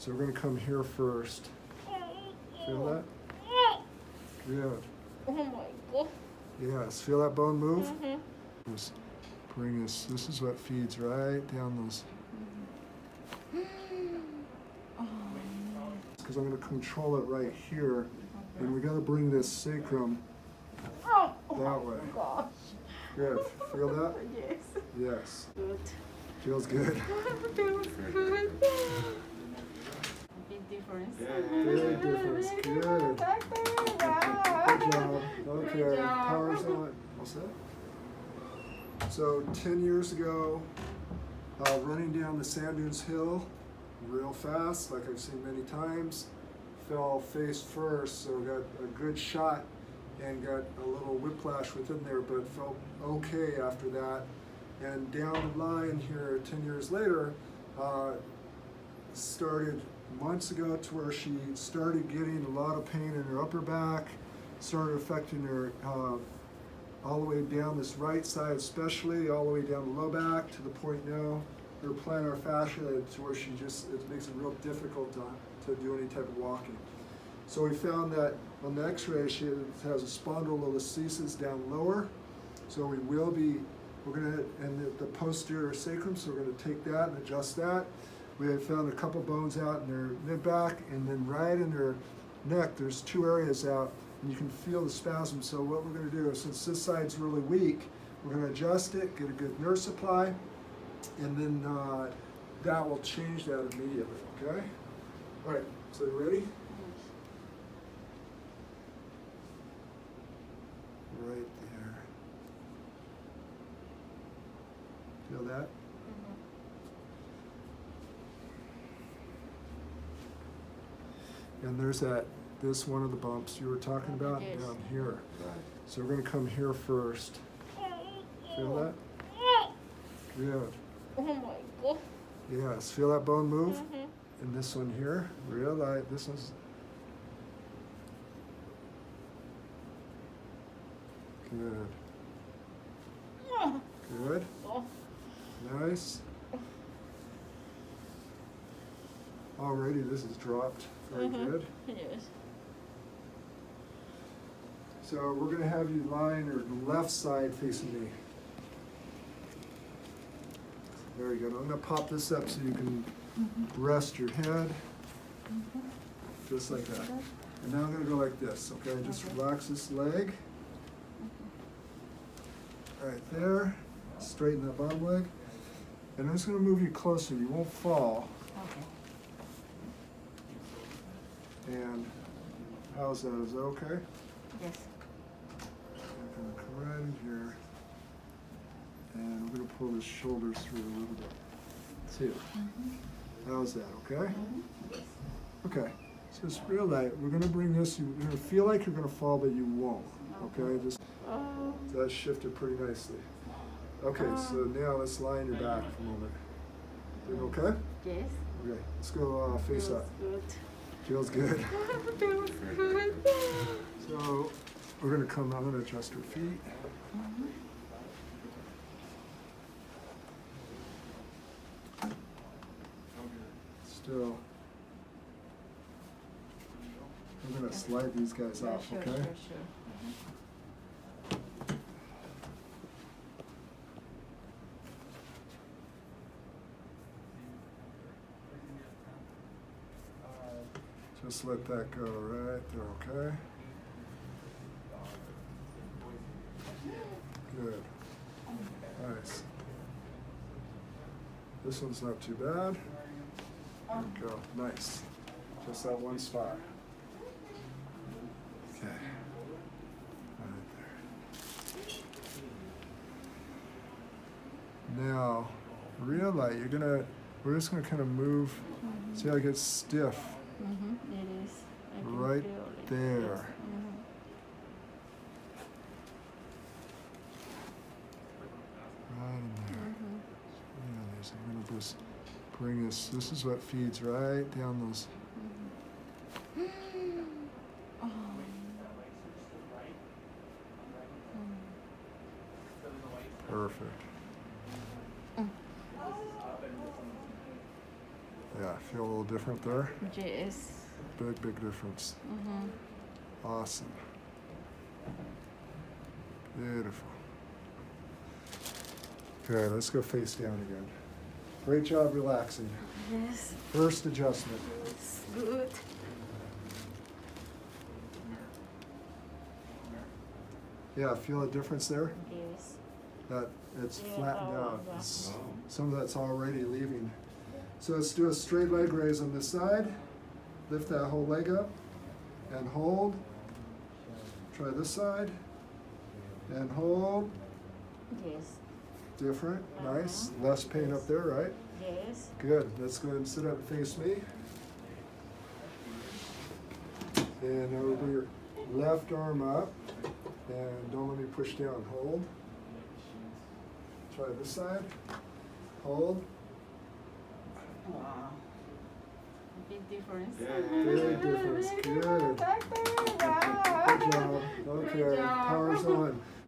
So we're going to come here first. Feel that? Good. Oh my God. Yes. Feel that bone move? Just bring this. This is what feeds right down those. Because I'm going to control it right here, and we got to bring this sacrum that way. Gosh. Good. Feel that? Yes. Yes. Good. Feels good. Feels good. Big difference. Big difference. Good. Good job. Okay. Good job. Power's on. All set? So 10 years ago, running down the Sand Dunes Hill real fast, like I've seen many times, fell face first, so got a good shot and got a little whiplash within there, but felt okay after that. And down the line here 10 years later, started months ago to where she started getting a lot of pain in her upper back, started affecting her all the way down this right side especially, all the way down the low back to the point now her plantar fascia to where she just, it makes it real difficult to do any type of walking. So we found that on the x-ray she has a spondylolisthesis down lower, so we will be, we're going to, and the posterior sacrum, so we're going to take that and adjust that. We had found a couple bones out in their mid-back, and then right in their neck there's 2 areas out, and you can feel the spasm. So what we're going to do is, since this side's really weak, we're going to adjust it, get a good nerve supply, and then that will change that immediately, okay? All right, so you ready? Right there. Feel that? And there's this one of the bumps you were talking about down here. So we're going to come here first. Feel that? Good. Oh my God. Yes. Feel that bone move? And this one here. Real light. This one's good. Good. Nice. Already this is dropped. Very good. Yes. So we're going to have you lie on your left side facing me. Very good. I'm going to pop this up so you can rest your head. Just like that. And now I'm going to go like this, okay? Just relax this leg. Right there. Straighten that bottom leg. And I'm just going to move you closer. You won't fall. And how's that? Is that okay? Yes. I'm going to come right in here. And we're going to pull the shoulders through a little bit, too. How's that, okay? Okay, so it's real light. We're going to bring this, you're going to feel like you're going to fall, but you won't, okay? Just, that shifted pretty nicely. Okay, so now let's lie on your back for a moment. Doing okay? Yes. Okay, let's go face up. Good. Feels good. Feels good. So we're going to come, I'm going to adjust her feet. Still. I'm going to slide these guys off, Sure, okay? sure. Just let that go right there, okay? Good. Nice. This one's not too bad. There we go. Nice. Just that one spot. Okay. Right there. Now, real light. We're just gonna kind of move. See how it gets stiff. It is. I can Right feel it. there. Right in there. Yeah, I'm gonna just bring this. This is what feeds right down those. Perfect. Yeah, feel a little different there? Yes. Big difference. Awesome. Beautiful. Okay, let's go face down again. Great job relaxing. Yes. First adjustment. It's good. Yeah, feel a difference there? Yes. That it's Yeah, flattened out. yeah. Some of that's already leaving. So let's do a straight leg raise on this side. Lift that whole leg up and hold. Try this side and hold. Yes. Different, nice. Less pain up there, right? Yes. Good. Let's go ahead and sit up and face me. And over your left arm up. And don't let me push down. Hold. Try this side. Hold. Wow. Big difference. Big difference. Good. Good job. Okay. Good job. Power's on.